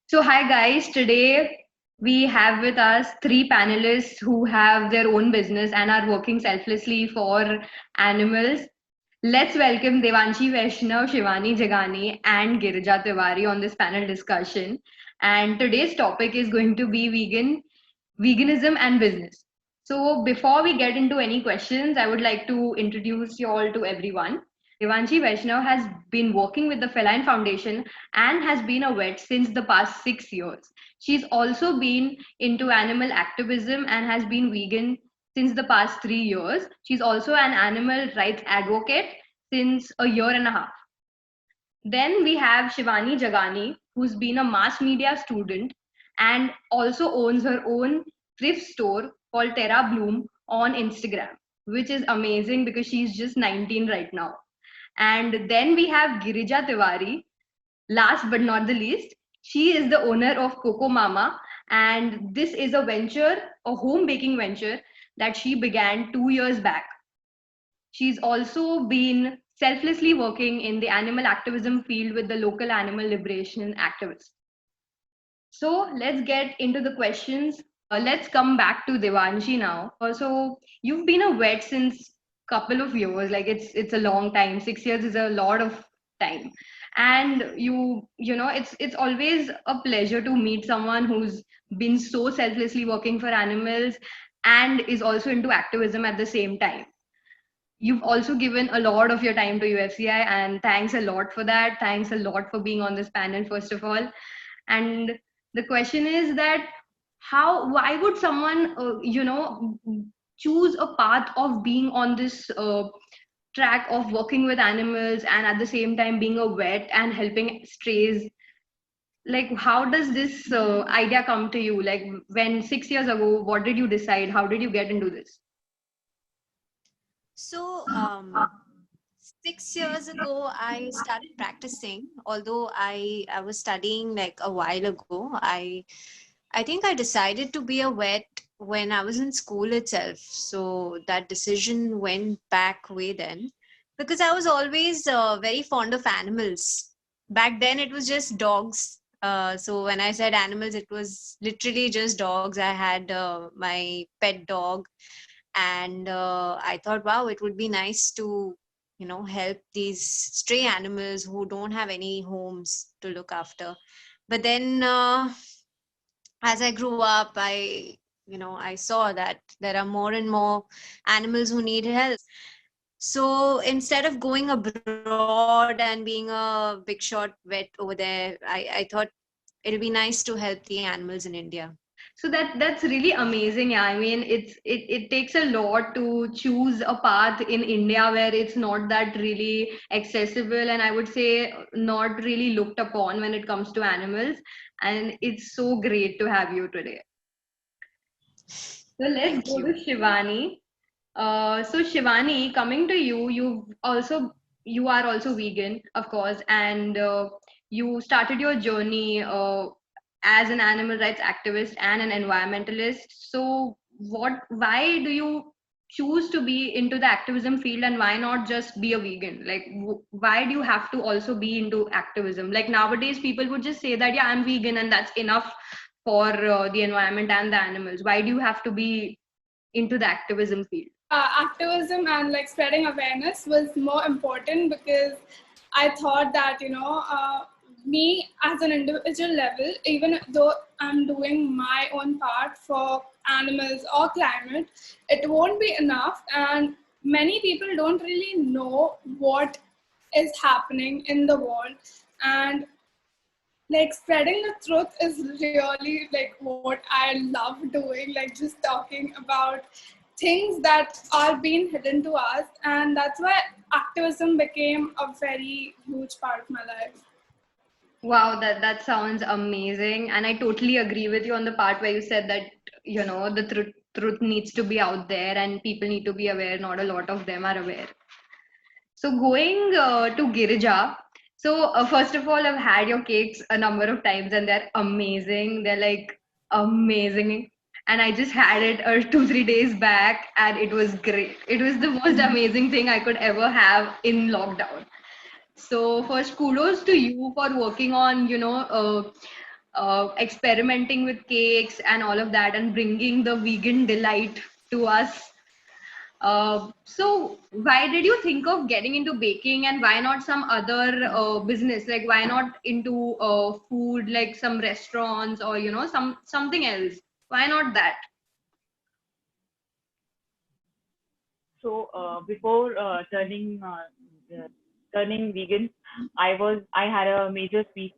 So, hi guys, today we have with us three panelists who have their own business and are working selflessly for animals. Let's welcome Devanshi Vaishnav, Shivani Jagani, and Girija Tiwari on this panel discussion. And today's topic is going to be veganism and business. So, before we get into any questions, I would like to introduce you all to everyone. Devanshi Vaishnav has been working with the Feline Foundation and has been a vet since the past 6 years. She's also been into animal activism and has been vegan since the past 3 years. She's also an animal rights advocate since a year and a half. Then we have Shivani Jagani, who's been a mass media student and also owns her own thrift store called Terra Bloom on Instagram, which is amazing because she's just 19 right now. And then we have Girija Tiwari, last but not the least. She is the owner of Coco Mama, and this is a venture, a home baking venture that she began 2 years back. She's also been selflessly working in the animal activism field with the local animal liberation activists. So let's get into the questions. Let's come back to Devanshi now. So you've been a vet since couple of years. Like it's a long time. 6 years is a lot of time. And you know it's always a pleasure to meet someone who's been so selflessly working for animals and is also into activism at the same time. You've also given a lot of your time to UFCI, and thanks a lot for that. Thanks a lot for being on this panel, first of all. And the question is that why would someone, choose a path of being on this track of working with animals and at the same time being a vet and helping strays? Like, how does this idea come to you? Like, when 6 years ago, what did you decide? How did you get into this? So, 6 years ago, I started practicing. Although I was studying like a while ago, I think I decided to be a vet when I was in school itself. So that decision went back way then, because I was always very fond of animals. Back then, it was just dogs. So when I said animals, it was literally just dogs. I had my pet dog, and I thought, wow, it would be nice to help these stray animals who don't have any homes to look after. But then as I grew up, I saw that there are more and more animals who need help. So instead of going abroad and being a big shot vet over there, I thought it'll be nice to help the animals in India. So that's really amazing. Yeah, I mean, it takes a lot to choose a path in India where it's not that really accessible, and I would say not really looked upon when it comes to animals. And it's so great to have you today. So let's Thank go you. to Shivani. So Shivani, coming to you, you are also vegan, of course, and you started your journey as an animal rights activist and an environmentalist. So why do you choose to be into the activism field, and why not just be a vegan? Like, why do you have to also be into activism? Like nowadays, people would just say that, yeah, I'm vegan and that's enough for the environment and the animals. Why do you have to be into the activism field? Activism and like spreading awareness was more important because I thought that me as an individual level, even though I'm doing my own part for animals or climate, it won't be enough, and many people don't really know what is happening in the world. And like spreading the truth is really like what I love doing, like just talking about things that are being hidden to us, and that's why activism became a very huge part of my life. Wow, that sounds amazing, and I totally agree with you on the part where you said that the truth needs to be out there and people need to be aware. Not a lot of them are aware. So going to Girija. So first of all, I've had your cakes a number of times and they're amazing. They're like amazing. And I just had it 2 3 days back and it was great. It was the most amazing thing I could ever have in lockdown. So first, kudos to you for working on, experimenting with cakes and all of that, and bringing the vegan delight to us. So why did you think of getting into baking, and why not some other business? Like why not into food, like some restaurants, or something else? Why not that? So before turning vegan, I had a major sweet,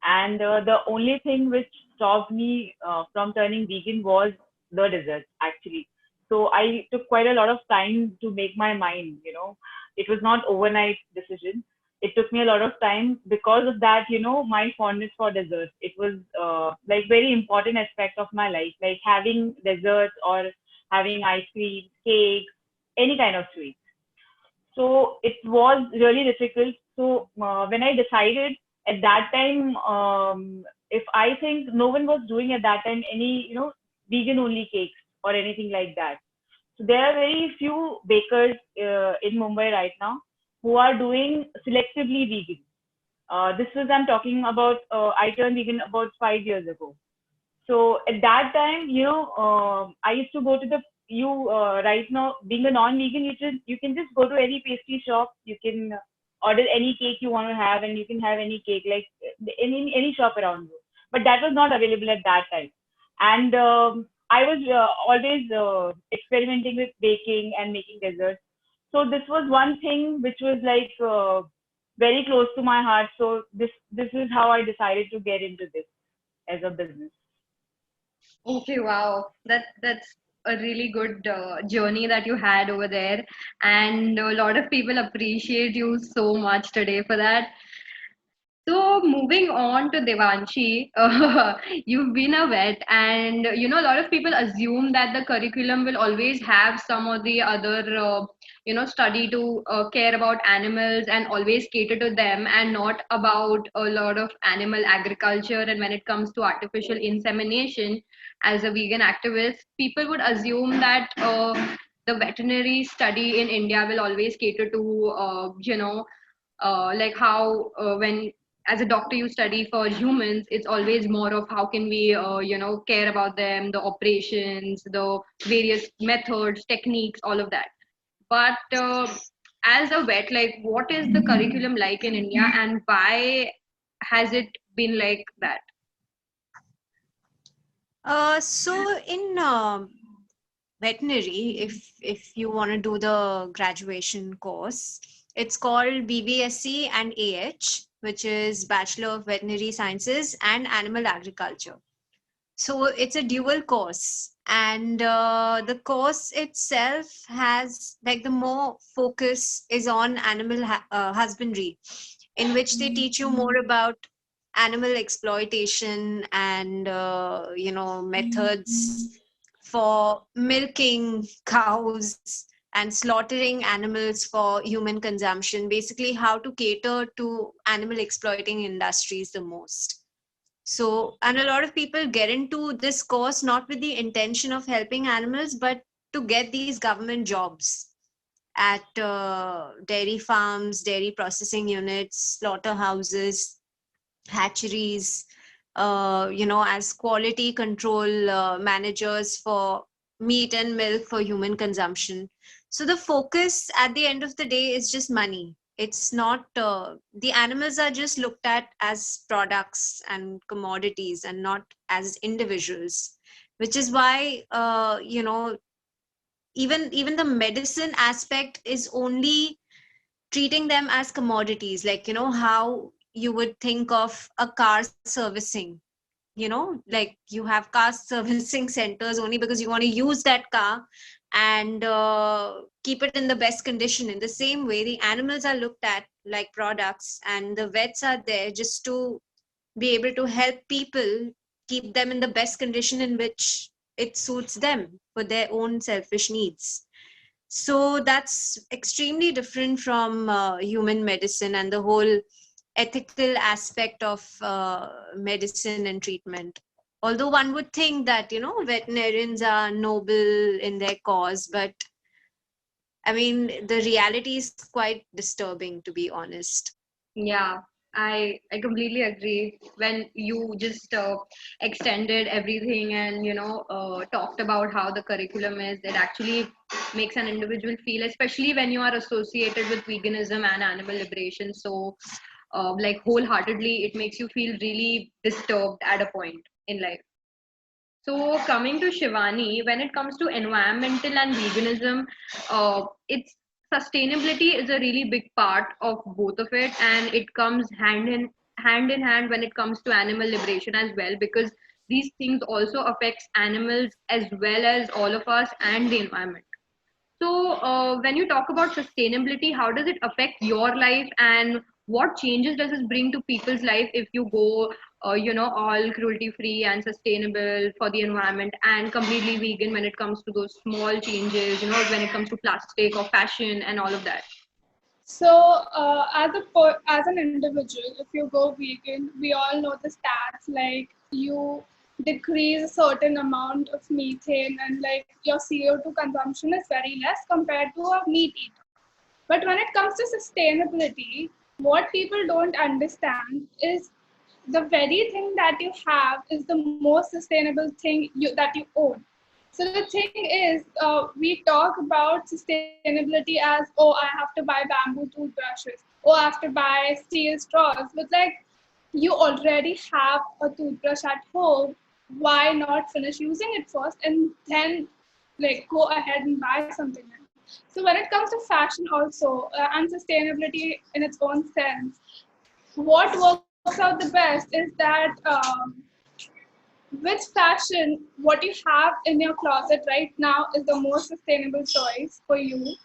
and the only thing which stopped me from turning vegan was the dessert actually. So I took quite a lot of time to make my mind. It was not overnight decision. It took me a lot of time. Because of that, my fondness for desserts, it was like very important aspect of my life, like having desserts or having ice cream, cake, any kind of sweet. So it was really difficult. So when I decided at that time, if I think no one was doing at that time any, vegan only cakes or anything like that. So there are very few bakers in Mumbai right now who are doing selectively vegan. This was I'm talking about. I turned vegan about 5 years ago. So at that time, I used to go to the you right now being a non-vegan, you can just go to any pastry shop. You can order any cake you want to have, and you can have any cake like any shop around you. But that was not available at that time, and I was always experimenting with baking and making desserts. So this was one thing which was like very close to my heart. So this is how I decided to get into this as a business. Okay, wow. That's a really good journey that you had over there, and a lot of people appreciate you so much today for that. So moving on to Devanshi, you've been a vet, and a lot of people assume that the curriculum will always have some or the other, study to care about animals and always cater to them, and not about a lot of animal agriculture. And when it comes to artificial insemination, as a vegan activist, people would assume that the veterinary study in India will always cater to, like how when as a doctor you study for humans, it's always more of how can we care about them, the operations, the various methods, techniques, all of that. But as a vet, like what is the curriculum like in India, and why has it been like that? So in veterinary, if you want to do the graduation course, it's called BVSC and AH, which is Bachelor of Veterinary Sciences and Animal Agriculture. So it's a dual course, and the course itself has like the more focus is on animal husbandry, in which they teach you more about animal exploitation and methods for milking cows and slaughtering animals for human consumption. Basically, how to cater to animal exploiting industries the most. So, and a lot of people get into this course not with the intention of helping animals, but to get these government jobs at dairy farms, dairy processing units, slaughterhouses, hatcheries, as quality control managers for meat and milk for human consumption. So the focus at the end of the day is just money. It's not, the animals are just looked at as products and commodities and not as individuals, which is why, even the medicine aspect is only treating them as commodities, like how you would think of a car servicing. Like you have car servicing centers only because you want to use that car and keep it in the best condition. In the same way, the animals are looked at like products, and the vets are there just to be able to help people keep them in the best condition in which it suits them for their own selfish needs. So that's extremely different from human medicine and the whole ethical aspect of medicine and treatment. Although one would think that, veterinarians are noble in their cause, but I mean, the reality is quite disturbing, to be honest. Yeah, I completely agree. When you just extended everything and talked about how the curriculum is, it actually makes an individual feel, especially when you are associated with veganism and animal liberation. So, like wholeheartedly, it makes you feel really disturbed at a point in life. So coming to Shivani, when it comes to environmental and veganism, it's sustainability is a really big part of both of it, and it comes hand in hand when it comes to animal liberation as well, because these things also affects animals as well as all of us and the environment. So, when you talk about sustainability, how does it affect your life, and what changes does it bring to people's life if you go, all cruelty free and sustainable for the environment and completely vegan when it comes to those small changes, when it comes to plastic or fashion and all of that? So, as an individual, if you go vegan, we all know the stats. Like you decrease a certain amount of methane, and like your CO2 consumption is very less compared to a meat eater. But when it comes to sustainability, what people don't understand is the very thing that you have is the most sustainable thing that you own. So the thing is, we talk about sustainability as, oh, I have to buy bamboo toothbrushes, oh, I have to buy steel straws. But like, you already have a toothbrush at home. Why not finish using it first and then like go ahead and buy something else? So when it comes to fashion also and sustainability in its own sense, what works out the best is that which fashion, what you have in your closet right now is the most sustainable choice for you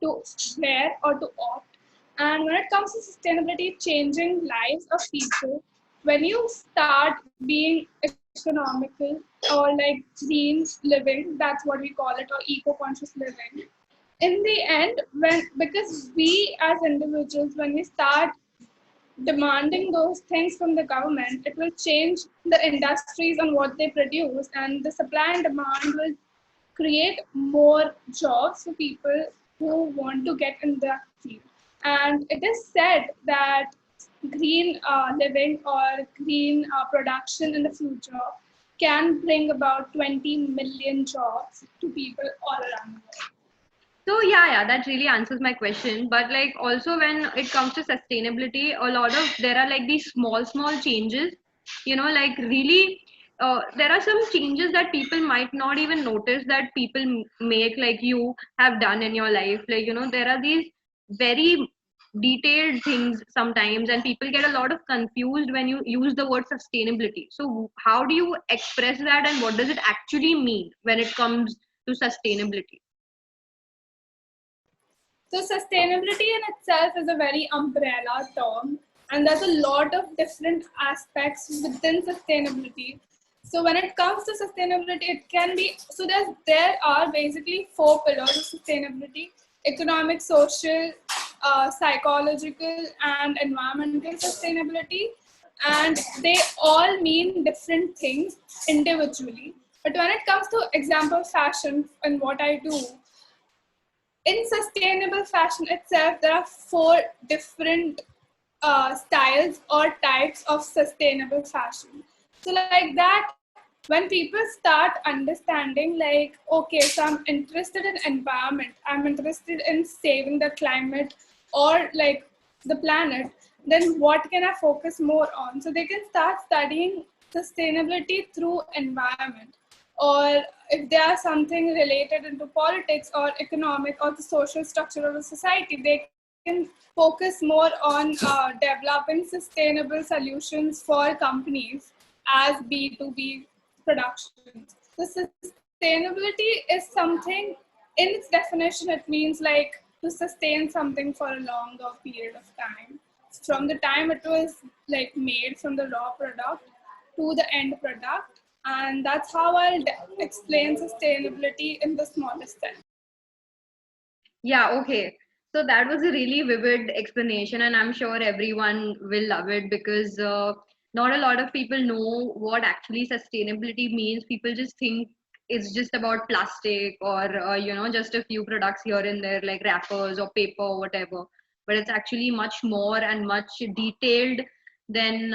to wear or to opt. And when it comes to sustainability changing lives of people, when you start being economical or like green living, that's what we call it, or eco-conscious living, in the end, when because we as individuals, when we start demanding those things from the government, it will change the industries on what they produce, and the supply and demand will create more jobs for people who want to get in that field. And it is said that green living or green production in the future can bring about 20 million jobs to people all around the world. So yeah, that really answers my question. But like also when it comes to sustainability, a lot of there are like these small changes, like really there are some changes that people might not even notice that people make, like you have done in your life. Like, there are these very detailed things sometimes, and people get a lot of confused when you use the word sustainability. So how do you express that, and what does it actually mean when it comes to sustainability? So sustainability in itself is a very umbrella term, and there's a lot of different aspects within sustainability. So when it comes to sustainability, it can be so there are basically four pillars of sustainability: economic, social, psychological, and environmental sustainability, and they all mean different things individually. But when it comes to example fashion and what I do, in sustainable fashion itself, there are four different styles or types of sustainable fashion. So, like that, when people start understanding, like, okay, so I'm interested in environment, I'm interested in saving the climate or like the planet, then what can I focus more on? So they can start studying sustainability through environment, or if there are something related into politics or economic or the social structure of a society, they can focus more on developing sustainable solutions for companies as B2B productions. So sustainability is something, in its definition, it means like to sustain something for a longer period of time. From the time it was like made from the raw product to the end product. And that's how I'll explain sustainability in the smallest sense. Yeah, okay. So that was a really vivid explanation, and I'm sure everyone will love it because not a lot of people know what actually sustainability means. People just think it's just about plastic or, just a few products here and there, like wrappers or paper or whatever. But it's actually much more and much detailed than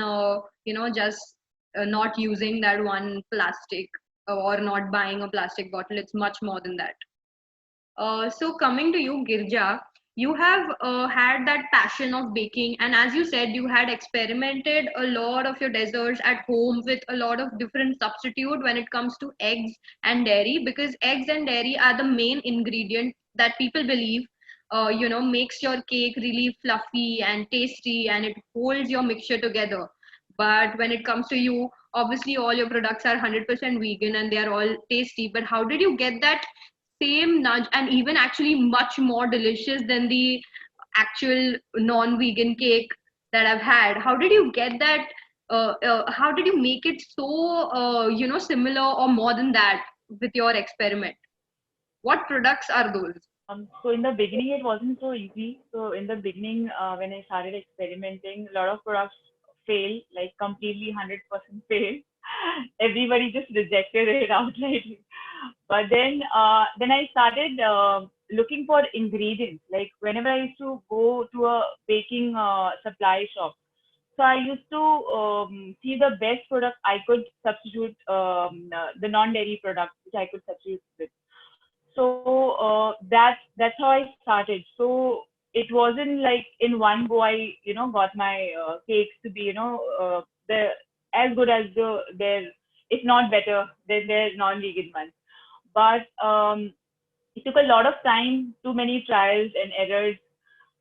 just not using that one plastic or not buying a plastic bottle. It's much more than that. So coming to you, Girja, you have had that passion of baking, and as you said, you had experimented a lot of your desserts at home with a lot of different substitute when it comes to eggs and dairy, because eggs and dairy are the main ingredient that people believe, makes your cake really fluffy and tasty, and it holds your mixture together. But when it comes to you, obviously all your products are 100% vegan and they are all tasty. But how did you get that same nudge, and even actually much more delicious than the actual non-vegan cake that I've had? How did you get that? How did you make it so similar or more than that with your experiment? What products are those? So in the beginning, it wasn't so easy. So in the beginning, when I started experimenting, a lot of products failed, like completely 100% failed. Everybody just rejected it outright. But then I started looking for ingredients. Like whenever I used to go to a baking supply shop, so I used to see the best product I could substitute, the non-dairy product which I could substitute with. So that's how I started. So it wasn't like in one go I got my cakes to be the as good as their, if not better than their non-vegan ones. But it took a lot of time, too many trials and errors.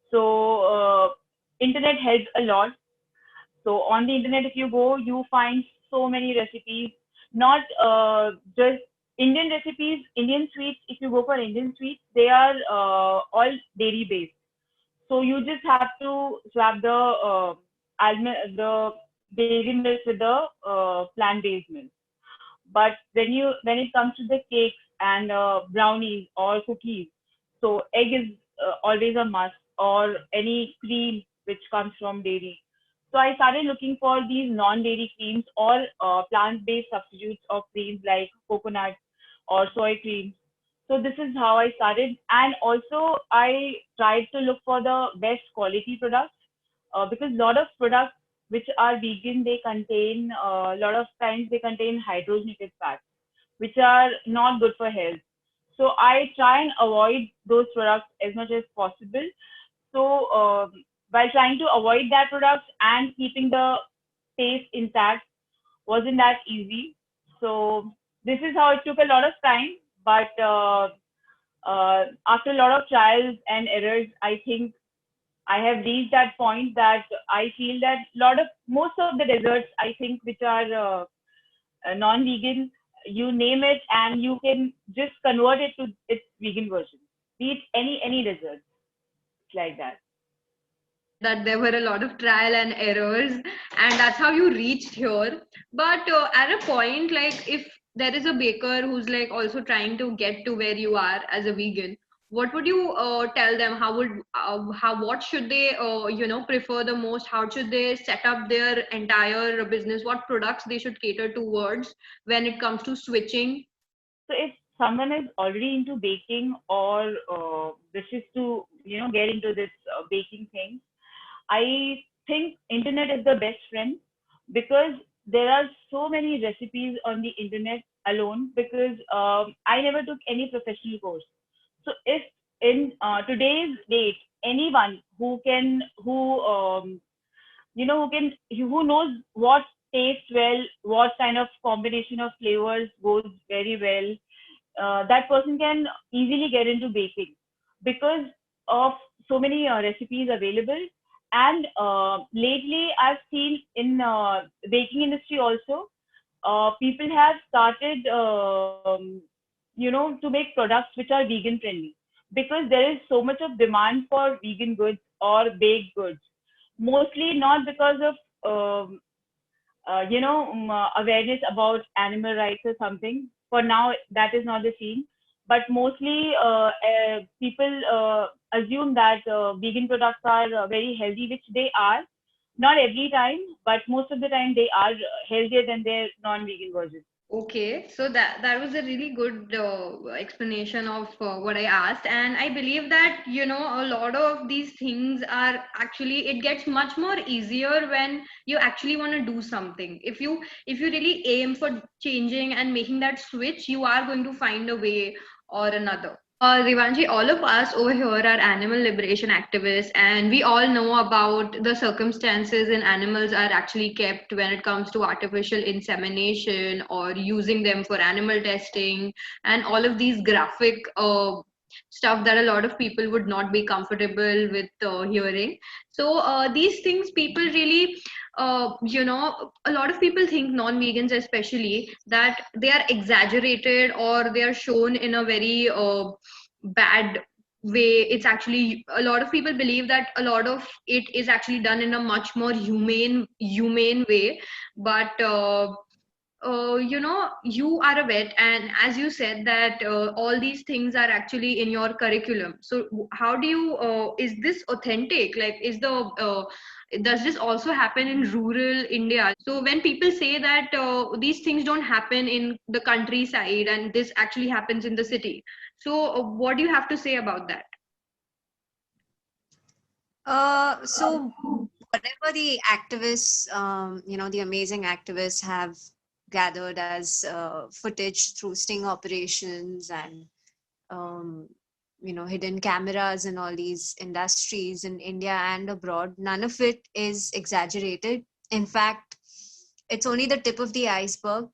So internet helped a lot. So on the internet, if you go, you find so many recipes, not just Indian recipes, Indian sweets. If you go for Indian sweets, they are all dairy based. So you just have to swap the dairy milk with the plant based milk. But when it comes to the cakes and brownies or cookies, so egg is always a must, or any cream which comes from dairy. So I started looking for these non-dairy creams or plant-based substitutes of creams like coconut or soy cream. So this is how I started, and also I tried to look for the best quality products, because a lot of products which are vegan, they contain a lot of times they contain hydrogenated fats which are not good for health. So I try and avoid those products as much as possible. So while trying to avoid that products and keeping the taste intact wasn't that easy. So this is how it took a lot of time, but after a lot of trials and errors, I think I have reached that point that I feel that most of the desserts, I think, which are non-vegan, you name it and you can just convert it to its vegan version. Be it any dessert, it's like that. That there were a lot of trial and errors, and that's how you reached here. But at a point, like, if there is a baker who's like also trying to get to where you are as a vegan, what would you tell them? How what should they prefer the most? How should they set up their entire business? What products they should cater towards when it comes to switching? So if someone is already into baking or wishes to get into this baking thing, I think internet is the best friend, because there are so many recipes on the internet alone, because I never took any professional course. So if in today's date, anyone who knows what tastes well, what kind of combination of flavors goes very well, that person can easily get into baking, because of so many recipes available. And lately I've seen in baking industry also, people have started to make products which are vegan friendly, because there is so much of demand for vegan goods or baked goods, mostly not because of awareness about animal rights or something. For now, that is not the scene. But mostly, people assume that vegan products are very healthy, which they are. Not every time, but most of the time they are healthier than their non-vegan versions. Okay, so that was a really good explanation of what I asked, and I believe that a lot of these things are actually, it gets much more easier when you actually want to do something. If you really aim for changing and making that switch, you are going to find a way or another. Devanshi, all of us over here are animal liberation activists, and we all know about the circumstances in animals are actually kept when it comes to artificial insemination or using them for animal testing, and all of these graphic stuff that a lot of people would not be comfortable with hearing. So these things people really a lot of people think, non-vegans especially, that they are exaggerated or they are shown in a very bad way. It's actually, a lot of people believe that a lot of it is actually done in a much more humane way. But you are a vet, and as you said that all these things are actually in your curriculum. So how do you is this authentic? Like, does this also happen in rural India? So when people say that these things don't happen in the countryside and this actually happens in the city, so what do you have to say about that? So whatever the activists, the amazing activists have gathered as footage through sting operations and hidden cameras in all these industries in India and abroad, none of it is exaggerated. In fact, it's only the tip of the iceberg.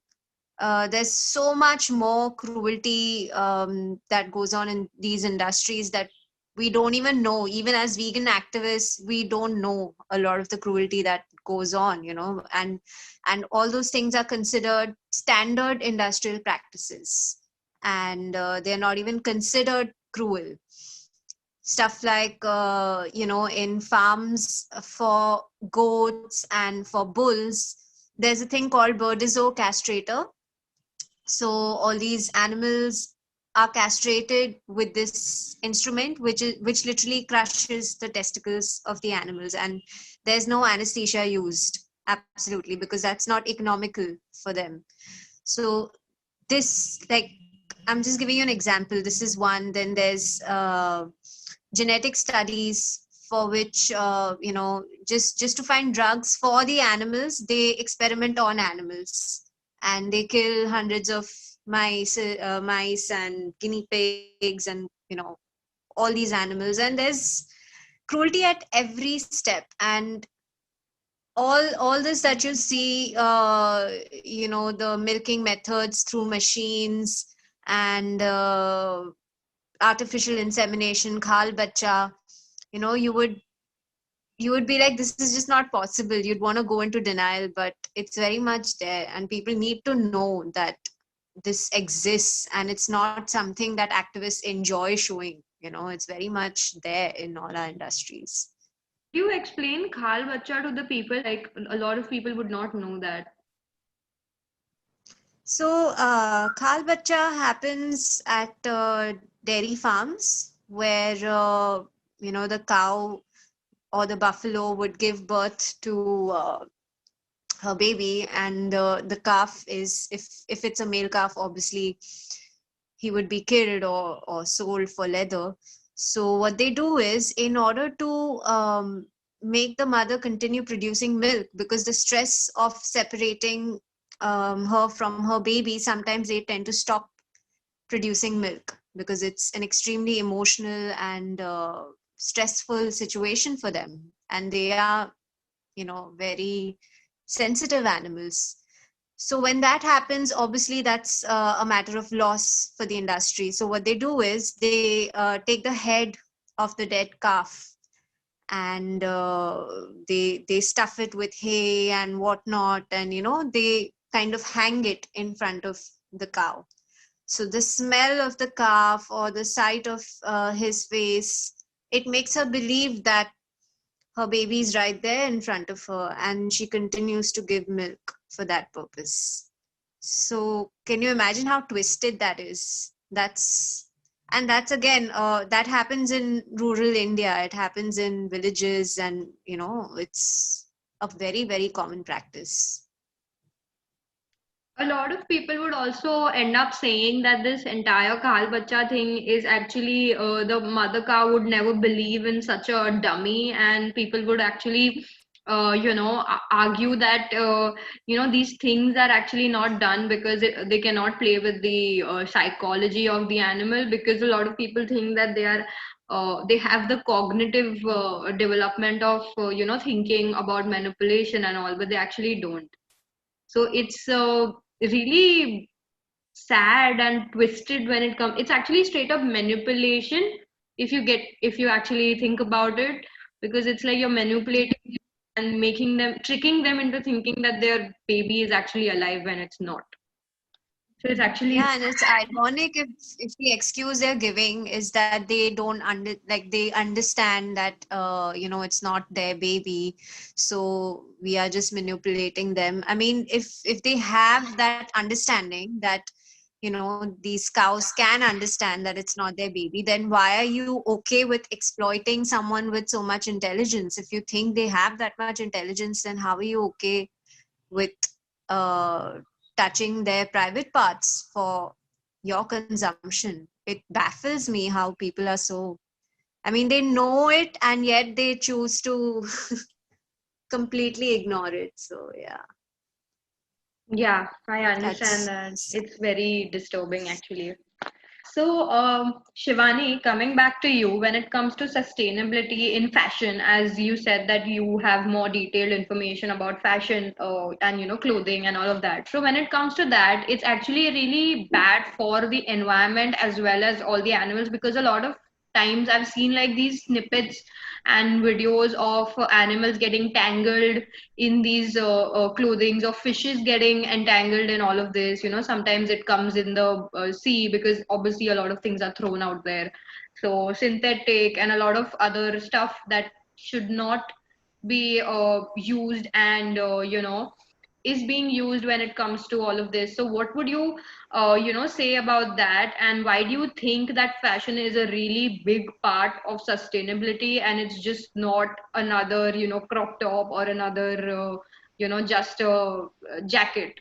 There's so much more cruelty that goes on in these industries that we don't even know. Even as vegan activists, we don't know a lot of the cruelty that goes on, and all those things are considered standard industrial practices, and they're not even considered cruel. Stuff like in farms for goats and for bulls, there's a thing called Burdizzo castrator. So all these animals are castrated with this instrument, which literally crushes the testicles of the animals, and there's no anesthesia used, absolutely, because that's not economical for them. So this, like, I'm just giving you an example. This is one. Then there's genetic studies for which just to find drugs for the animals, they experiment on animals, and they kill hundreds of mice and guinea pigs, and all these animals, and there's cruelty at every step. And all this that you see, the milking methods through machines, and artificial insemination, khal bacha, you would be like, this is just not possible. You'd want to go into denial, but it's very much there, and people need to know that this exists, and it's not something that activists enjoy showing. It's very much there in all our industries. Do you explain khal bacha to the people? Like, a lot of people would not know that. So khal bacha happens at dairy farms where the cow or the buffalo would give birth to her baby, and the calf is, if it's a male calf, obviously he would be killed or sold for leather. So what they do is, in order to make the mother continue producing milk, because the stress of separating her from her baby, sometimes they tend to stop producing milk because it's an extremely emotional and stressful situation for them, and they are very sensitive animals. So when that happens, obviously that's a matter of loss for the industry. So what they do is, they take the head of the dead calf, and they stuff it with hay and whatnot, and they kind of hang it in front of the cow. So the smell of the calf or the sight of his face, it makes her believe that her baby is right there in front of her, and she continues to give milk for that purpose. So can you imagine how twisted that is? That's again, that happens in rural India. It happens in villages, and it's a very, very common practice. A lot of people would also end up saying that this entire Kal Bacha thing is actually the mother cow would never believe in such a dummy, and people would actually, argue that these things are actually not done because they cannot play with the psychology of the animal, because a lot of people think that they have the cognitive development of thinking about manipulation and all, but they actually don't. So it's really sad and twisted when it comes. It's actually straight up manipulation if you actually think about it, because it's like you're manipulating and tricking them into thinking that their baby is actually alive when it's not. So it's actually Yeah, and it's ironic if the excuse they're giving is that they don't they understand that it's not their baby, so we are just manipulating them. I mean, if they have that understanding that these cows can understand that it's not their baby, then why are you okay with exploiting someone with so much intelligence? If you think they have that much intelligence, then how are you okay with uh, touching their private parts for your consumption? It baffles me how people are so, I mean, they know it and yet they choose to completely ignore it. So yeah, yeah, I understand that's that. It's very disturbing actually. So, Shivani, coming back to you, when it comes to sustainability in fashion, as you said that you have more detailed information about fashion and clothing and all of that. So, when it comes to that, it's actually really bad for the environment as well as all the animals, because a lot of times I've seen like these snippets and videos of animals getting tangled in these clothings, of fishes getting entangled in all of this. Sometimes it comes in the sea, because obviously a lot of things are thrown out there. So synthetic and a lot of other stuff that should not be used, and is being used when it comes to all of this. So what would you say about that, and why do you think that fashion is a really big part of sustainability, and it's just not another crop top or another just a jacket?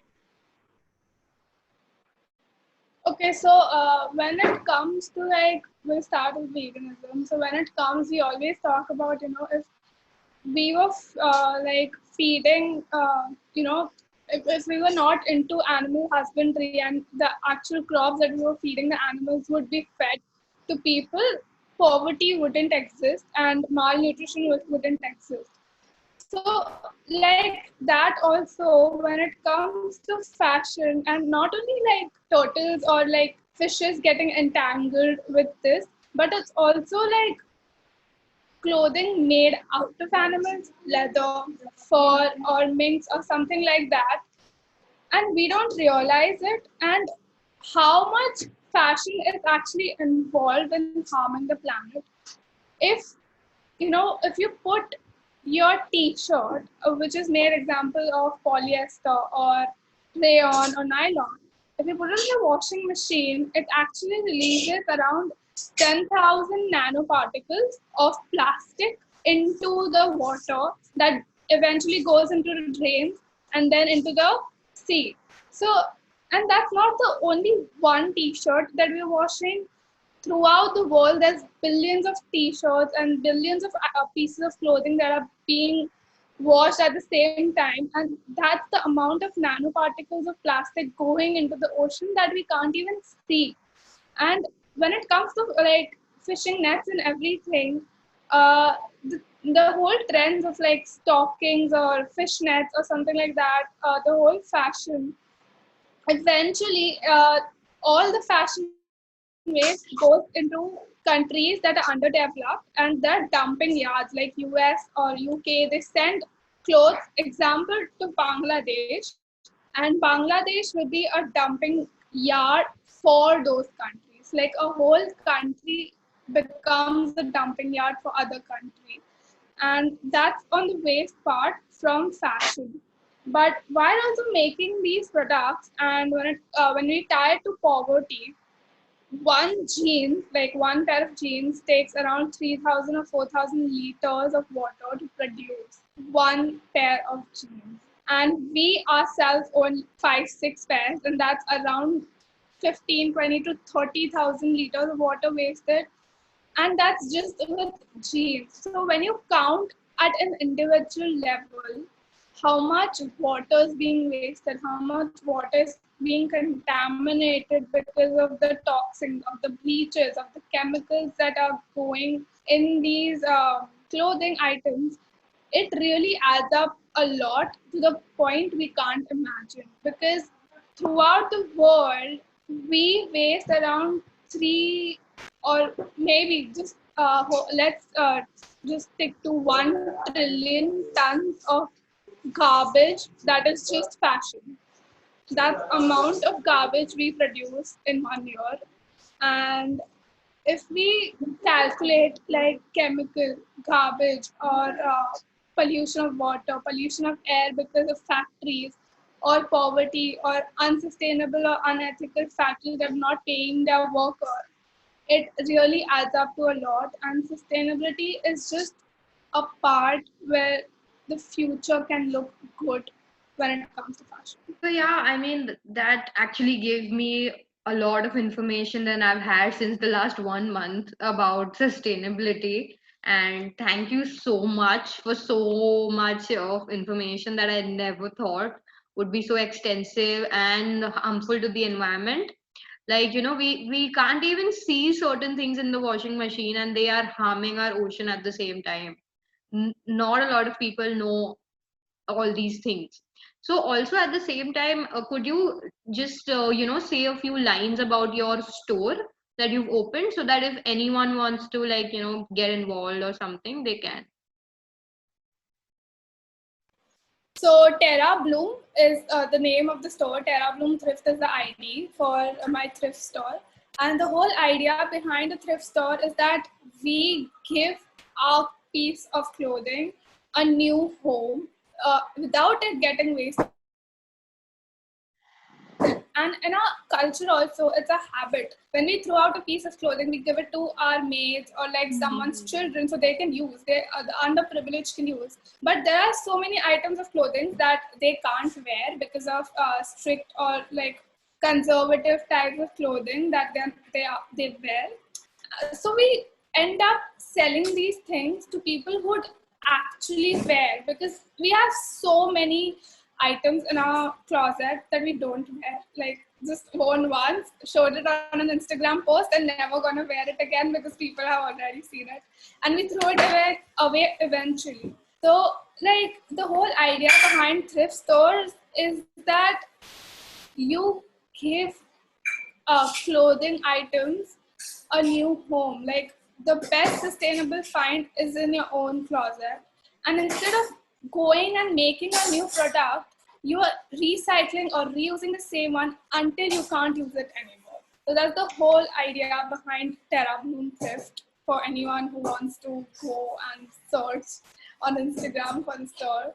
Okay, so when it comes to like, we'll start with veganism. So when it comes, we always talk about, if we were like feeding, if we were not into animal husbandry and the actual crops that we were feeding the animals would be fed to people, poverty wouldn't exist and malnutrition wouldn't exist. So, like that also, when it comes to fashion, and not only like turtles or like fishes getting entangled with this, but it's also like clothing made out of animals, leather, fur, or minks, or something like that, and we don't realize it, and how much fashion is actually involved in harming the planet. If if you put your t-shirt, which is made example of polyester or rayon or nylon, if you put it in the washing machine, it actually releases around 10,000 nanoparticles of plastic into the water that eventually goes into the drains and then into the sea. So, and that's not the only one t-shirt that we're washing. Throughout the world, there's billions of t-shirts and billions of pieces of clothing that are being washed at the same time, and that's the amount of nanoparticles of plastic going into the ocean that we can't even see. And when it comes to like fishing nets and everything, the whole trends of like stockings or fish nets or something like that, the whole fashion, eventually all the fashion waste goes into countries that are underdeveloped, and they're dumping yards like US or UK. They send clothes, example, to Bangladesh, and Bangladesh will be a dumping yard for those countries. Like a whole country becomes a dumping yard for other countries, and that's on the waste part from fashion. But while also making these products, and when we tie it to poverty, one jeans, like one pair of jeans, takes around 3,000 or 4,000 liters of water to produce one pair of jeans. and we ourselves own 5-6 pairs, and that's around 15, 20 to 30,000 liters of water wasted, and that's just with jeans. So when you count at an individual level, how much water is being wasted, how much water is being contaminated because of the toxins, of the bleaches, of the chemicals that are going in these clothing items, it really adds up a lot to the point we can't imagine. Because throughout the world, we waste around 3, or maybe just let's just stick to 1 trillion tons of garbage that is just fashion. That amount of garbage we produce in 1 year. And if we calculate like chemical garbage or pollution of water, pollution of air because of factories, or poverty, or unsustainable or unethical factories that are not paying their worker, it really adds up to a lot. And sustainability is just a part where the future can look good when it comes to fashion. So yeah, I mean that actually gave me a lot of information that I've had since the last 1 month about sustainability. And thank you so much for so much of information that I never thought would be so extensive and harmful to the environment. Like, we can't even see certain things in the washing machine and they are harming our ocean at the same time. Not a lot of people know all these things. So also at the same time, could you just say a few lines about your store that you've opened, so that if anyone wants to, like, get involved or something, they can. So Terra Bloom is the name of the store. Terra Bloom Thrift is the ID for my thrift store. And the whole idea behind the thrift store is that we give our piece of clothing a new home without it getting wasted. And in our culture also, it's a habit. When we throw out a piece of clothing, we give it to our maids or like someone's children so they can use, the underprivileged can use. But there are so many items of clothing that they can't wear because of strict or like conservative types of clothing that they wear. So we end up selling these things to people who would actually wear, because we have so many items in our closet that we don't wear. Like just worn once, showed it on an Instagram post, and never gonna wear it again because people have already seen it, and we throw it away eventually. So like the whole idea behind thrift stores is that you give clothing items a new home. Like the best sustainable find is in your own closet. And instead of going and making a new product, you are recycling or reusing the same one until you can't use it anymore. So that's the whole idea behind Terra Bloom Thrift for anyone who wants to go and search on Instagram for the store.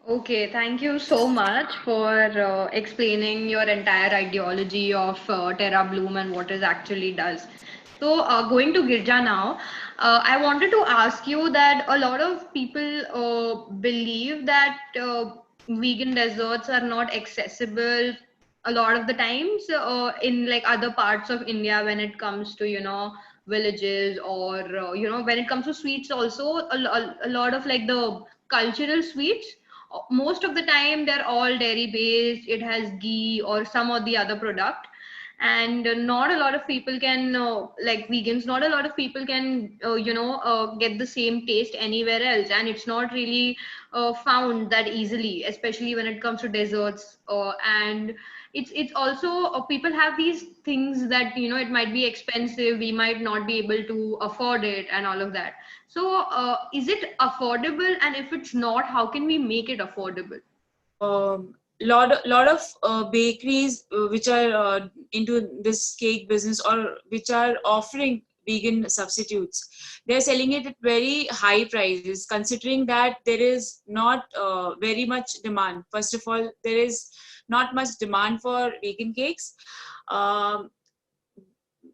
Okay, thank you so much for explaining your entire ideology of Terra Bloom and what it actually does. So, going to Girja now, I wanted to ask you that a lot of people believe that vegan desserts are not accessible a lot of the times in like other parts of India when it comes to, villages, or, when it comes to sweets also, a lot of like the cultural sweets, most of the time they're all dairy based, it has ghee or some or the other product. And not a lot of people can like vegans, not a lot of people can get the same taste anywhere else, and it's not really found that easily, especially when it comes to desserts. And it's also people have these things that it might be expensive, we might not be able to afford it and all of that. So is it affordable, and if it's not, how can we make it affordable? Lot of bakeries which are into this cake business, or which are offering vegan substitutes, they're selling it at very high prices, considering that there is not very much demand. First of all, there is not much demand for vegan cakes.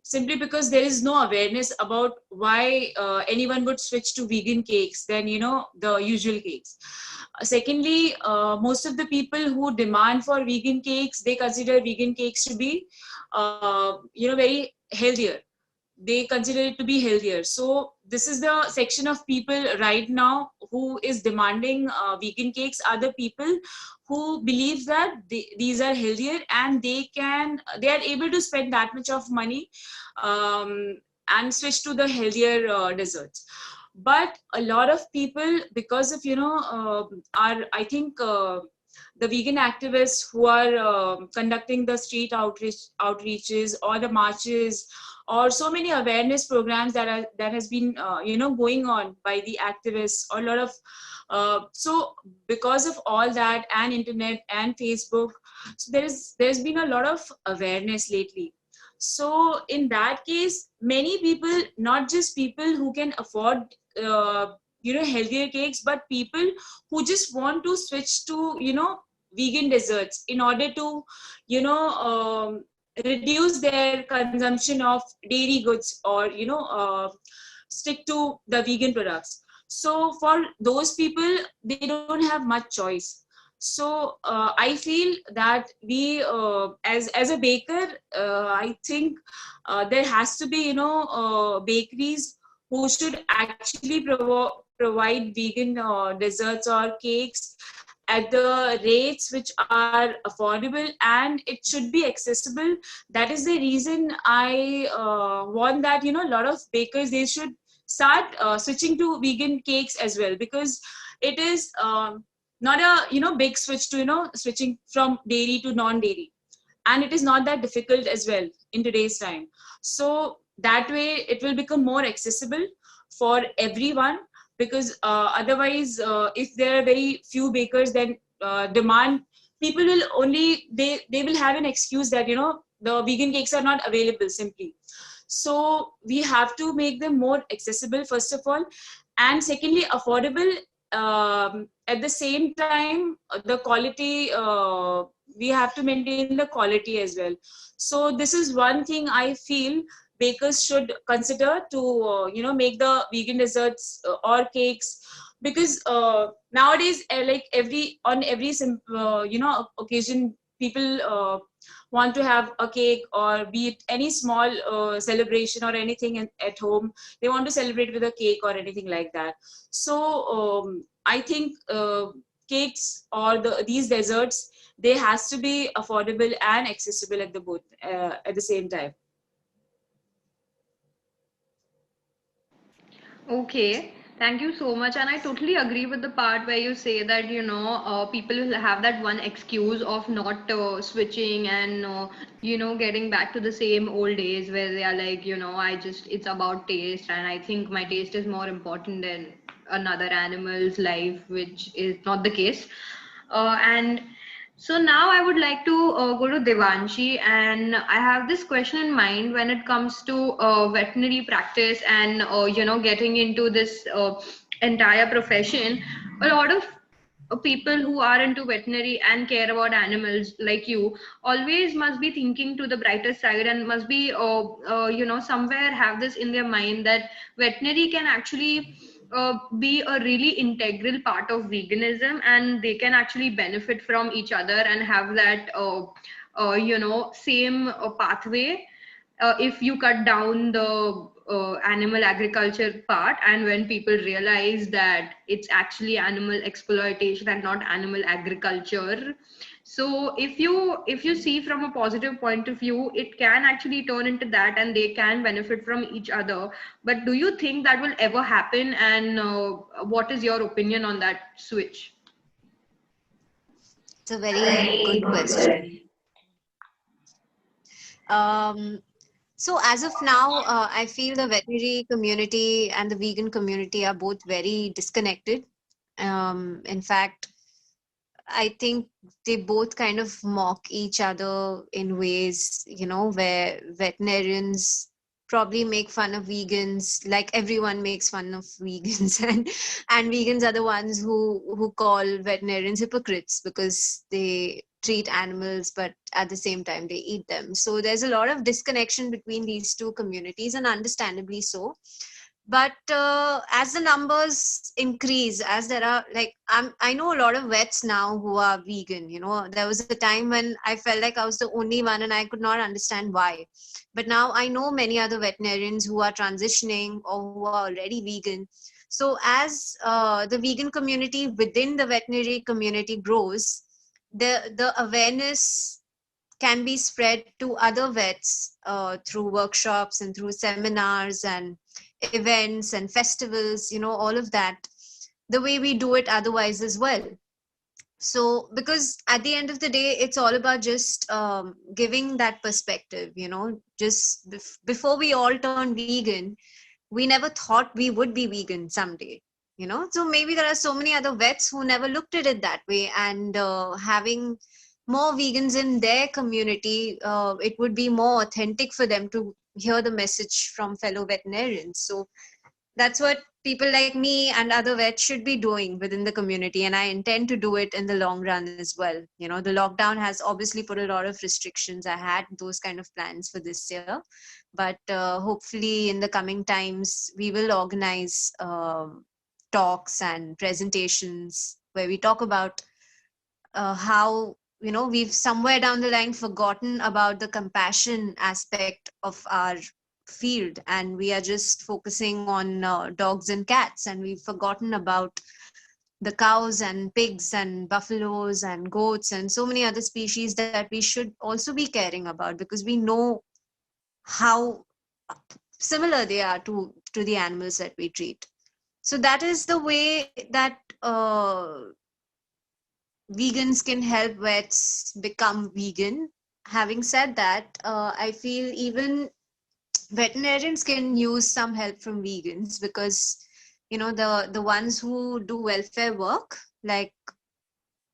simply because there is no awareness about why anyone would switch to vegan cakes than the usual cakes. Secondly, most of the people who demand for vegan cakes, they consider vegan cakes to be very healthier. They consider it to be healthier. So this is the section of people right now who is demanding vegan cakes, are the people who believe that these are healthier and they are able to spend that much of money and switch to the healthier desserts. But a lot of people, because of are I think the vegan activists who are conducting the street outreaches or the marches or so many awareness programs that has been going on by the activists, or a lot of so because of all that and internet and Facebook, so there's been a lot of awareness lately. So in that case, many people, not just people who can afford healthier cakes, but people who just want to switch to vegan desserts in order to reduce their consumption of dairy goods, or stick to the vegan products. So for those people, they don't have much choice. So I feel that we as a baker, I think there has to be bakeries who should actually provide vegan desserts or cakes at the rates which are affordable, and it should be accessible. That is the reason I want that a lot of bakers, they should start switching to vegan cakes as well, because it is not a big switch to switching from dairy to non-dairy, and it is not that difficult as well in today's time. So that way it will become more accessible for everyone, because otherwise if there are very few bakers, then demand people will only they will have an excuse that the vegan cakes are not available simply. So we have to make them more accessible first of all, and secondly affordable. At the same time, the quality, we have to maintain the quality as well. So this is one thing I feel bakers should consider to make the vegan desserts or cakes, because nowadays like every occasion, people want to have a cake, or be it any small celebration or anything at home, they want to celebrate with a cake or anything like that. So I think cakes or these desserts, they has to be affordable and accessible at at the same time. Okay, thank you so much. And I totally agree with the part where you say that, people will have that one excuse of not switching and, getting back to the same old days where they are like, it's about taste. And I think my taste is more important than another animal's life, which is not the case. And so now I would like to go to Devanshi, and I have this question in mind when it comes to veterinary practice and getting into this entire profession. A lot of people who are into veterinary and care about animals like you always must be thinking to the brighter side, and must be somewhere have this in their mind that veterinary can actually be a really integral part of veganism, and they can actually benefit from each other and have that same pathway if you cut down the animal agriculture part, and when people realize that it's actually animal exploitation and not animal agriculture. So if you see from a positive point of view, it can actually turn into that, and they can benefit from each other. But do you think that will ever happen, and what is your opinion on that switch? It's a very good question. So as of now, I feel the veterinary community and the vegan community are both very disconnected. In fact, I think they both kind of mock each other in ways, where veterinarians probably make fun of vegans, like everyone makes fun of vegans, and vegans are the ones who call veterinarians hypocrites because they treat animals, but at the same time they eat them. So there's a lot of disconnection between these two communities, and understandably so. But as the numbers increase, as there are like I know a lot of vets now who are vegan. There was a time when I felt like I was the only one and I could not understand why. But now I know many other veterinarians who are transitioning or who are already vegan. So as the vegan community within the veterinary community grows, the awareness can be spread to other vets through workshops and through seminars and events and festivals, all of that, the way we do it otherwise as well. So because at the end of the day, it's all about just giving that perspective. Just before we all turned vegan, we never thought we would be vegan someday. So maybe there are so many other vets who never looked at it that way, and having more vegans in their community, it would be more authentic for them to hear the message from fellow veterinarians. So that's what people like me and other vets should be doing within the community, and I intend to do it in the long run as well. The lockdown has obviously put a lot of restrictions. I had those kind of plans for this year, but hopefully in the coming times we will organize talks and presentations where we talk about how we've somewhere down the line forgotten about the compassion aspect of our field, and we are just focusing on dogs and cats, and we've forgotten about the cows and pigs and buffaloes and goats and so many other species that we should also be caring about, because we know how similar they are to the animals that we treat. So that is the way that vegans can help vets become vegan. Having said that, I feel even veterinarians can use some help from vegans, because the ones who do welfare work, like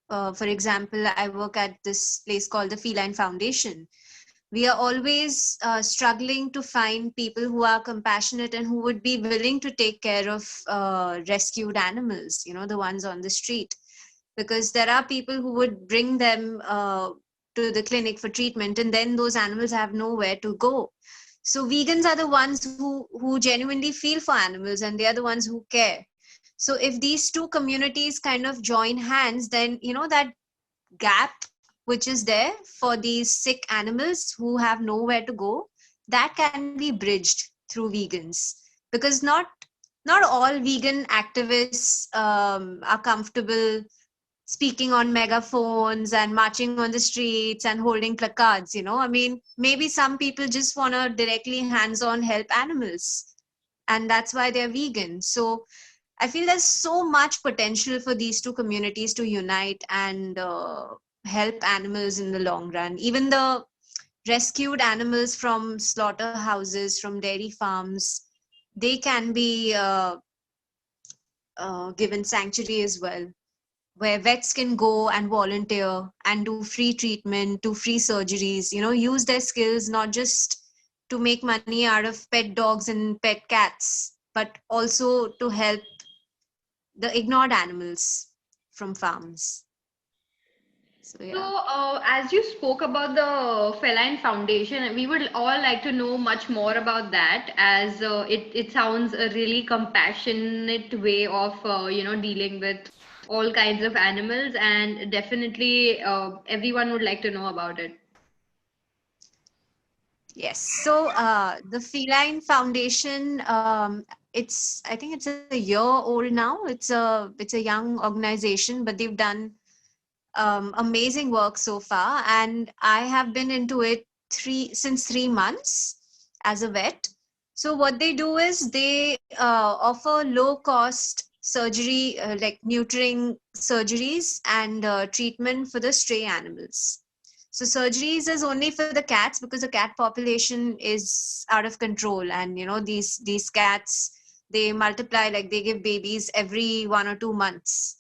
for example, I work at this place called the Feline Foundation. We are always struggling to find people who are compassionate and who would be willing to take care of rescued animals, the ones on the street, because there are people who would bring them to the clinic for treatment, and then those animals have nowhere to go. So vegans are the ones who genuinely feel for animals, and they are the ones who care. So if these two communities kind of join hands, then that gap which is there for these sick animals who have nowhere to go, that can be bridged through vegans. Because not all vegan activists are comfortable speaking on megaphones and marching on the streets and holding placards. I mean, maybe some people just want to directly hands-on help animals, and that's why they're vegan. So I feel there's so much potential for these two communities to unite and help animals in the long run. Even the rescued animals from slaughterhouses, from dairy farms, they can be given sanctuary as well, where vets can go and volunteer and do free treatment, do free surgeries, use their skills not just to make money out of pet dogs and pet cats, but also to help the ignored animals from farms. So, yeah. So, as you spoke about the Feline Foundation, we would all like to know much more about that, as it sounds a really compassionate way of dealing with all kinds of animals, and definitely everyone would like to know about it. Yes. So the Feline Foundation, I think it's a year old now. It's a young organization, but they've done amazing work so far, and I have been into it since 3 months as a vet. So what they do is they offer low cost surgery, like neutering surgeries and treatment for the stray animals. So surgeries is only for the cats, because the cat population is out of control, and these cats, they multiply, like they give babies every 1 or 2 months,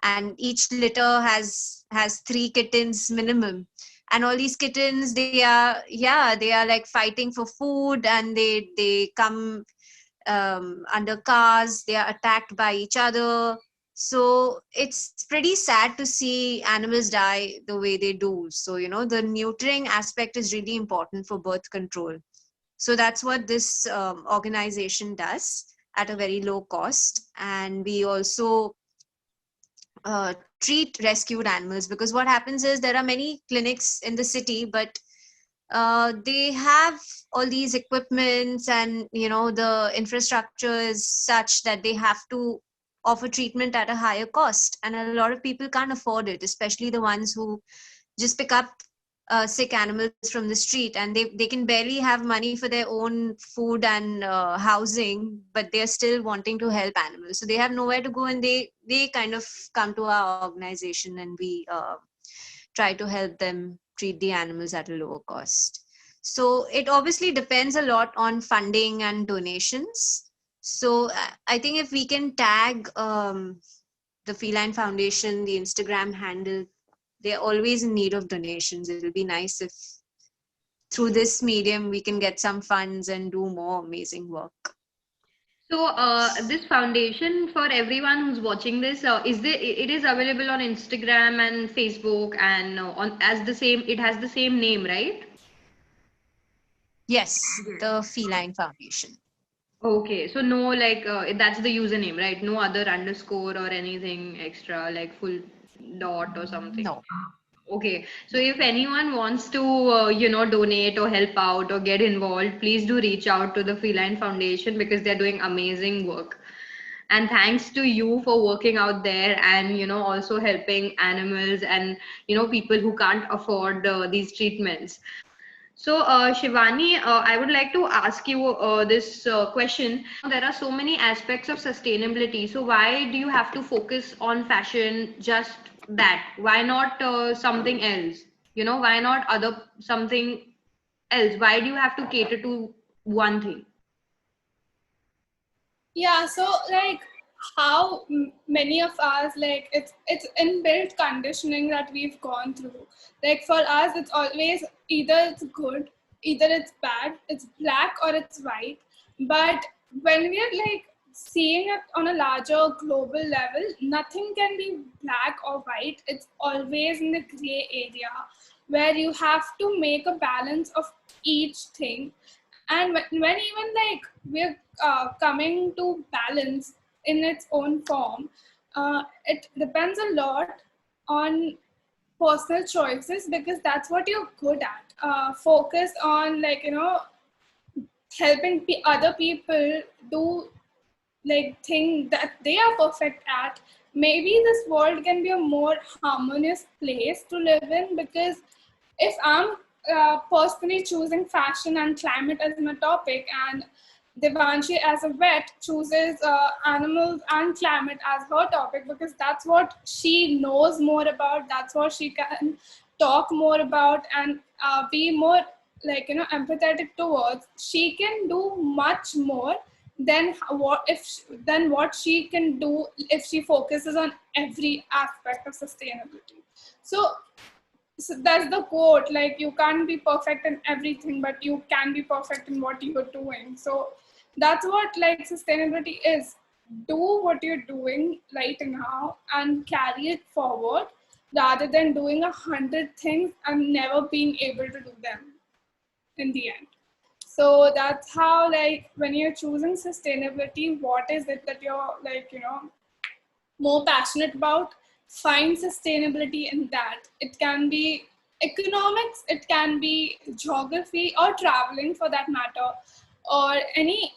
and each litter has 3 kittens minimum. And all these kittens, they are like fighting for food, and they come under cars, they are attacked by each other. So it's pretty sad to see animals die the way they do. So, the neutering aspect is really important for birth control. So that's what this organization does at a very low cost. And we also treat rescued animals, because what happens is there are many clinics in the city, but they have all these equipments, and the infrastructure is such that they have to offer treatment at a higher cost, and a lot of people can't afford it, especially the ones who just pick up sick animals from the street, and they can barely have money for their own food and housing, but they're still wanting to help animals, so they have nowhere to go, and they kind of come to our organization, and we try to help them treat the animals at a lower cost. So it obviously depends a lot on funding and donations. So I think if we can tag the Feline Foundation, the Instagram handle, they're always in need of donations. It'll be nice if through this medium we can get some funds and do more amazing work. So this foundation, for everyone who's watching this, it is available on Instagram and Facebook, and on as the same, it has the same name, right? Yes, the Feline Foundation. Okay, so no, like that's the username, right? No other underscore or anything extra, like full dot or something. No. Okay, so if anyone wants to, donate or help out or get involved, please do reach out to the Feline Foundation, because they're doing amazing work. And thanks to you for working out there, and also helping animals and people who can't afford these treatments. So, Shivani, I would like to ask you this question. There are so many aspects of sustainability. So, why do you have to focus on fashion, just that? Why not something else? Why not other something else? Why do you have to cater to one thing? Yeah, so like how many of us, like it's inbuilt conditioning that we've gone through. Like for us, it's always either it's good, either it's bad, it's black or it's white. But when we're like seeing it on a larger global level, nothing can be black or white. It's always in the gray area where you have to make a balance of each thing. And when even like we're coming to balance in its own form, it depends a lot on personal choices, because that's what you're good at. Focus on like helping other people do like thing that they are perfect at. Maybe this world can be a more harmonious place to live in, because if I'm personally choosing fashion and climate as my topic, and Devanshi as a vet chooses animals and climate as her topic, because that's what she knows more about, that's what she can talk more about, and be more like empathetic towards, she can do much more than what she can do if she focuses on every aspect of sustainability. So that's the quote, like you can't be perfect in everything, but you can be perfect in what you're doing. So that's what like sustainability is. Do what you're doing right now and carry it forward, rather than doing 100 things and never being able to do them in the end. So that's how, like, when you're choosing sustainability, what is it that you're like more passionate about? Find sustainability in that. It can be economics, it can be geography, or traveling for that matter, or any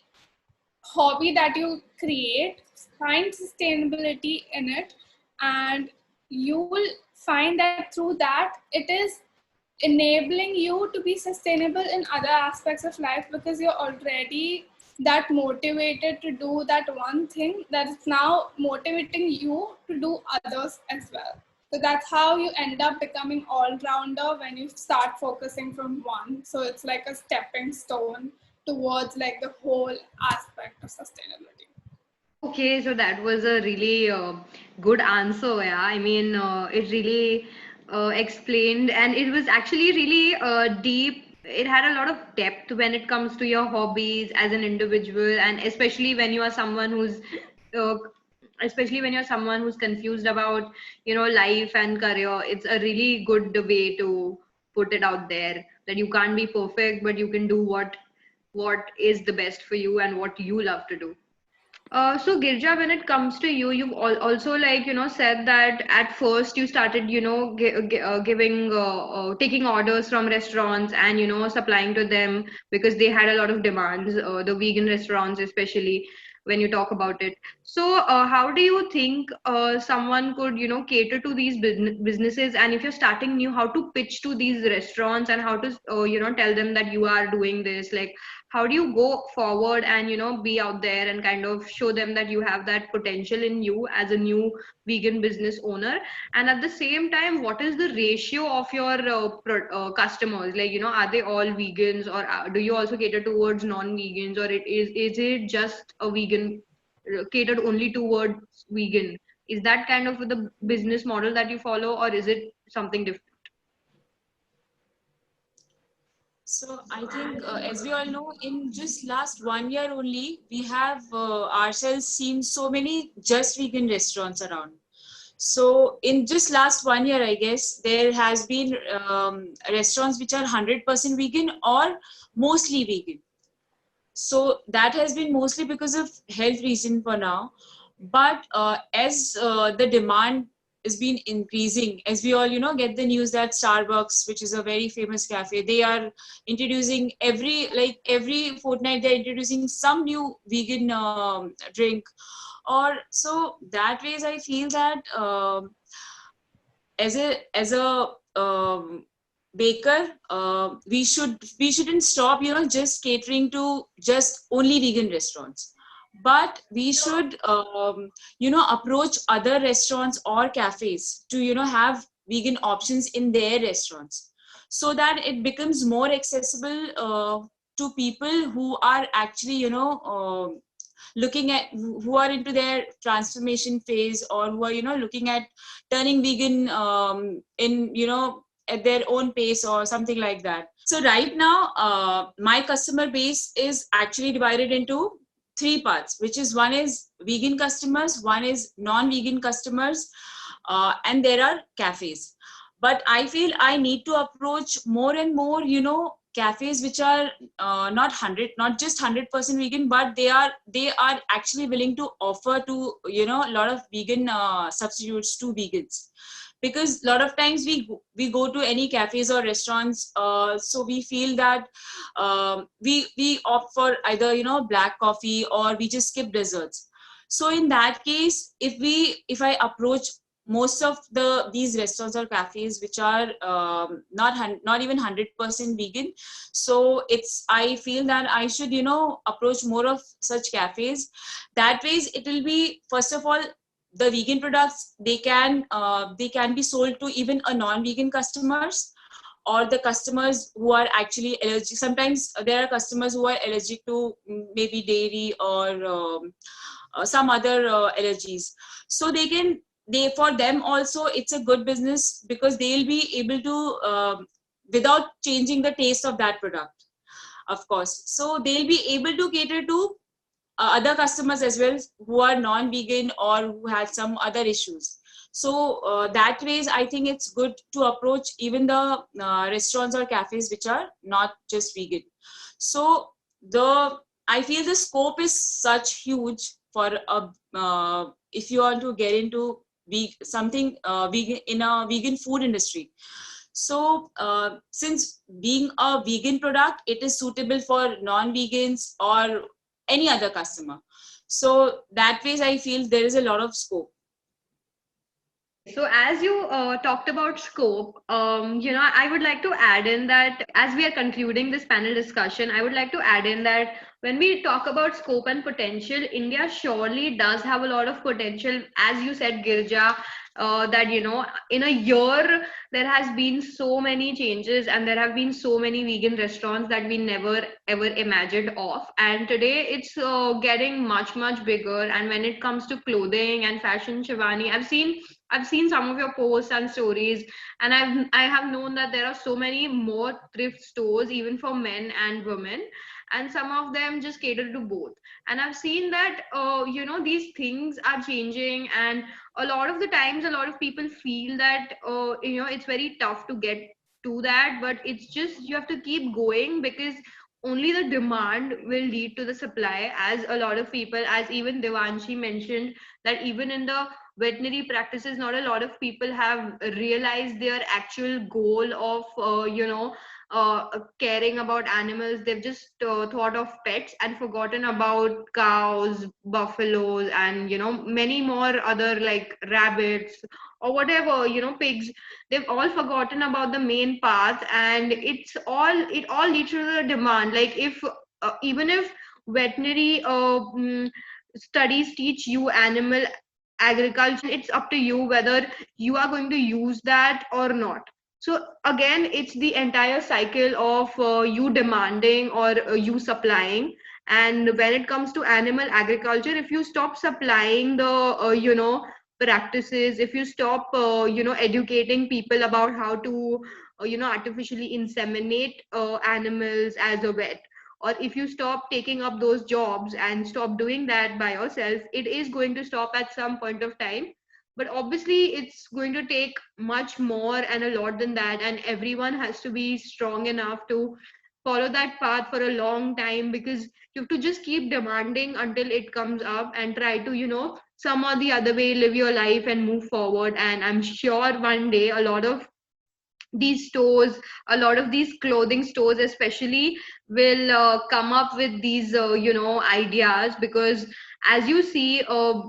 hobby that you create. Find sustainability in it, and you will find that through that it is enabling you to be sustainable in other aspects of life, because you're already that motivated to do that one thing that is now motivating you to do others as well. So that's how you end up becoming all-rounder when you start focusing from one. So it's like a stepping stone towards like the whole aspect of sustainability. Okay, so that was a really good answer. Yeah, I mean, it really explained, and it was actually really deep. It had a lot of depth when it comes to your hobbies as an individual, and especially when you are someone who's uh, especially when you're someone who's confused about, life and career. It's a really good way to put it out there that you can't be perfect, but you can do what is the best for you and what you love to do. So Girja, when it comes to you, you've also like said that at first you started giving taking orders from restaurants and supplying to them because they had a lot of demands, the vegan restaurants especially when you talk about it. So how do you think someone could cater to these businesses, and if you're starting new, how to pitch to these restaurants and how to tell them that you are doing this, like how do you go forward and be out there and kind of show them that you have that potential in you as a new vegan business owner, and at the same time what is the ratio of your customers, like are they all vegans, or do you also cater towards non-vegans, or is it just a vegan catered only towards vegan? Is that kind of the business model that you follow, or is it something different? So I think, as we all know, in just last 1 year only, we have ourselves seen so many just vegan restaurants around. So in just last 1 year, I guess, there has been restaurants which are 100% vegan or mostly vegan. So that has been mostly because of health reason for now. But as the demand has been increasing, as we all get the news that Starbucks, which is a very famous cafe, they are introducing every fortnight they're introducing some new vegan drink. Or so that ways I feel that as a baker, we shouldn't stop just catering to just only vegan restaurants, but we should approach other restaurants or cafes to have vegan options in their restaurants, so that it becomes more accessible to people who are actually looking at, who are into their transformation phase, or who are looking at turning vegan in at their own pace or something like that. So right now my customer base is actually divided into three parts, which is, one is vegan customers, one is non-vegan customers, and there are cafes. But I feel I need to approach more and more cafes which are not just 100% vegan, but they are actually willing to offer to a lot of vegan substitutes to vegans. Because a lot of times we go to any cafes or restaurants, so we feel that we opt for either black coffee, or we just skip desserts. So in that case, if I approach most of these restaurants or cafes which are not even 100% vegan, so I feel that I should approach more of such cafes. That ways it will be, first of all, the vegan products, they can be sold to even a non-vegan customers, or the customers who are actually allergic. Sometimes there are customers who are allergic to maybe dairy or some other allergies. So for them also it's a good business, because they'll be able to without changing the taste of that product, of course. So they'll be able to cater to other customers as well, who are non-vegan or who have some other issues. So that ways I think it's good to approach even the restaurants or cafes which are not just vegan. So I feel the scope is such huge for if you want to get into something vegan in a vegan food industry. So since being a vegan product, it is suitable for non-vegans or any other customer. So that ways I feel there is a lot of scope. So as you talked about scope, I would like to add in that as we are concluding this panel discussion, I would like to add in that when we talk about scope and potential, India surely does have a lot of potential. As you said, Girja, that in a year there has been so many changes and there have been so many vegan restaurants that we never ever imagined of, and today it's getting much bigger. And when it comes to clothing and fashion, Shivani, I've seen I've seen some of your posts and stories, and I have known that there are so many more thrift stores even for men and women, and some of them just cater to both. And I've seen that these things are changing, and a lot of the times a lot of people feel that it's very tough to get to that, but it's just you have to keep going, because only the demand will lead to the supply. As a lot of people, as even Devanshi mentioned, that even in the veterinary practices, not a lot of people have realized their actual goal of caring about animals. They've just thought of pets and forgotten about cows, buffaloes, and many more other, like rabbits or whatever, pigs. They've all forgotten about the main path, and it all leads to the demand. Like, if even if veterinary studies teach you animal agriculture, it's up to you whether you are going to use that or not. So again, it's the entire cycle of you demanding or you supplying. And when it comes to animal agriculture, if you stop supplying the practices, if you stop educating people about how to artificially inseminate animals as a vet, or if you stop taking up those jobs and stop doing that by yourself, it is going to stop at some point of time. But obviously it's going to take much more and a lot than that, and everyone has to be strong enough to follow that path for a long time, because you have to just keep demanding until it comes up and try to some or the other way live your life and move forward. And I'm sure one day a lot of these stores, a lot of these clothing stores especially, will come up with these ideas, because as you see,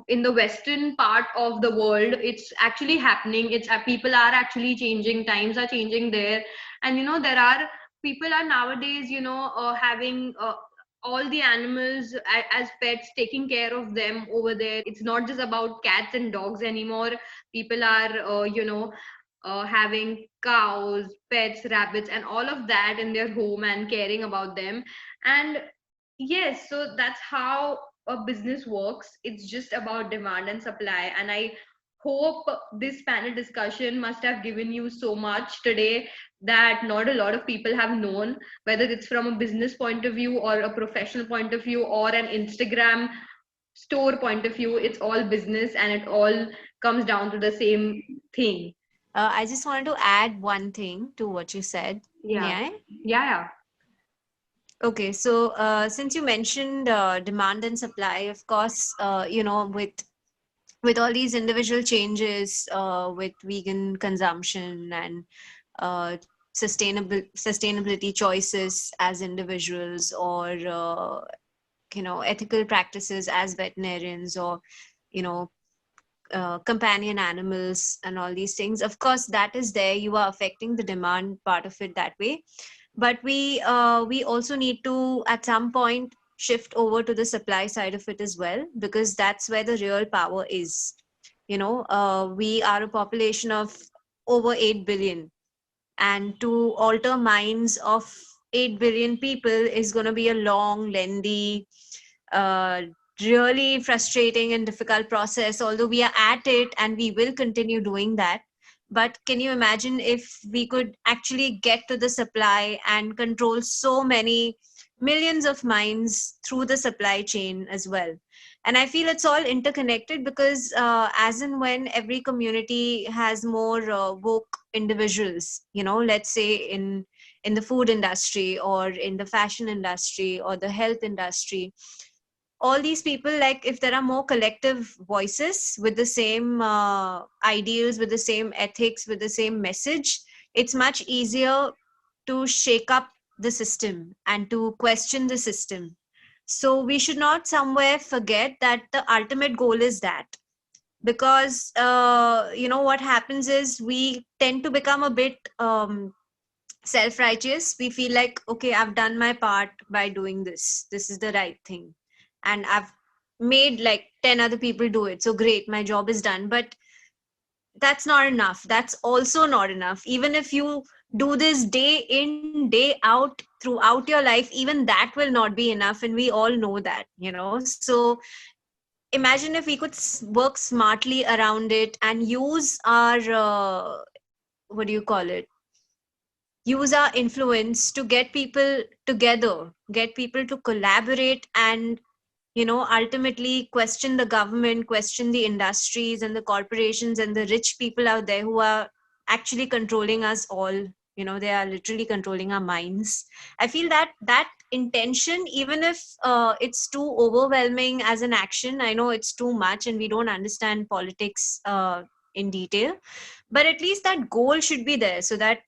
in the western part of the world, it's actually happening. It's people are actually changing, times are changing there. And there are people are nowadays having all the animals as pets, taking care of them over there. It's not just about cats and dogs anymore. People are having cows, pets, rabbits, and all of that in their home and caring about them. And yes, so that's how a business works. It's just about demand and supply. And I hope this panel discussion must have given you so much today that not a lot of people have known, whether it's from a business point of view or a professional point of view or an Instagram store point of view. It's all business, and it all comes down to the same thing. I just wanted to add one thing to what you said. Yeah. May I? Yeah. Okay, so since you mentioned demand and supply, of course, with all these individual changes, with vegan consumption and sustainability choices as individuals, or ethical practices as veterinarians, or you know companion animals and all these things, of course that is there. You are affecting the demand part of it that way, but we also need to at some point shift over to the supply side of it as well, because that's where the real power is. We are a population of over 8 billion, and to alter minds of 8 billion people is going to be a long, lengthy, uh, really frustrating and difficult process, although we are at it and we will continue doing that. But can you imagine if we could actually get to the supply and control so many millions of minds through the supply chain as well? And I feel it's all interconnected, because as and when every community has more woke individuals, let's say in the food industry or in the fashion industry or the health industry, all these people, like if there are more collective voices with the same ideals, with the same ethics, with the same message, it's much easier to shake up the system and to question the system. So we should not somewhere forget that the ultimate goal is that, because what happens is we tend to become a bit self-righteous. We feel like, okay, I've done my part by doing this is the right thing, and I've made like 10 other people do it, so great, my job is done. But that's not enough. That's also not enough. Even if you do this day in, day out throughout your life, even that will not be enough, and we all know that. So imagine if we could work smartly around it and use our what do you call it, use our influence to get people together, get people to collaborate, and ultimately question the government, question the industries and the corporations and the rich people out there who are actually controlling us all. They are literally controlling our minds. I feel that that intention, even if it's too overwhelming as an action, I know it's too much and we don't understand politics in detail, but at least that goal should be there, so that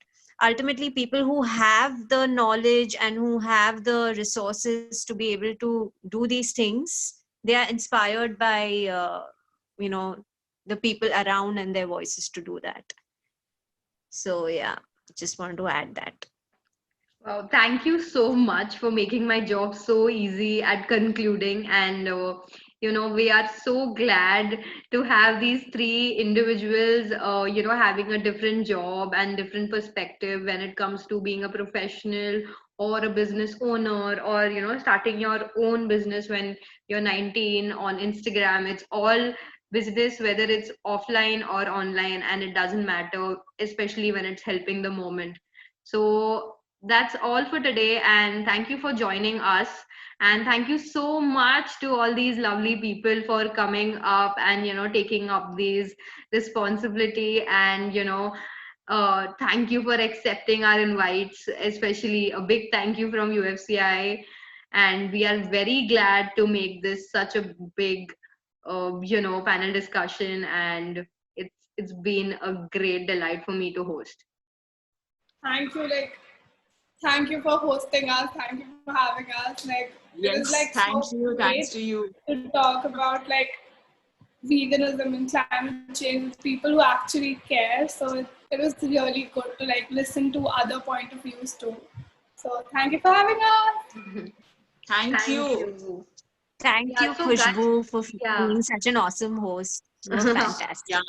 ultimately people who have the knowledge and who have the resources to be able to do these things, they are inspired by you know the people around and their voices to do that. So yeah, just wanted to add that. Wow, thank you so much for making my job so easy at concluding. And, we are so glad to have these three individuals, having a different job and different perspective when it comes to being a professional or a business owner, or, starting your own business when you're 19 on Instagram. It's all business, whether it's offline or online, and it doesn't matter, especially when it's helping the moment. So, that's all for today, and thank you for joining us, and thank you so much to all these lovely people for coming up and taking up these responsibility, and thank you for accepting our invites, especially a big thank you from UFCI. And we are very glad to make this such a big panel discussion, and it's been a great delight for me to host. Thank you, thank you for hosting us. Thank you for having us. It was Yes, so thanks great to you. to talk about veganism and climate change with people who actually care. So it was really good to listen to other point of views too. So thank you for having us. Thank Thank you. you. Thank Yeah, you, so guys, Khushbu, for yeah. being such an awesome host. You were fantastic. Yeah.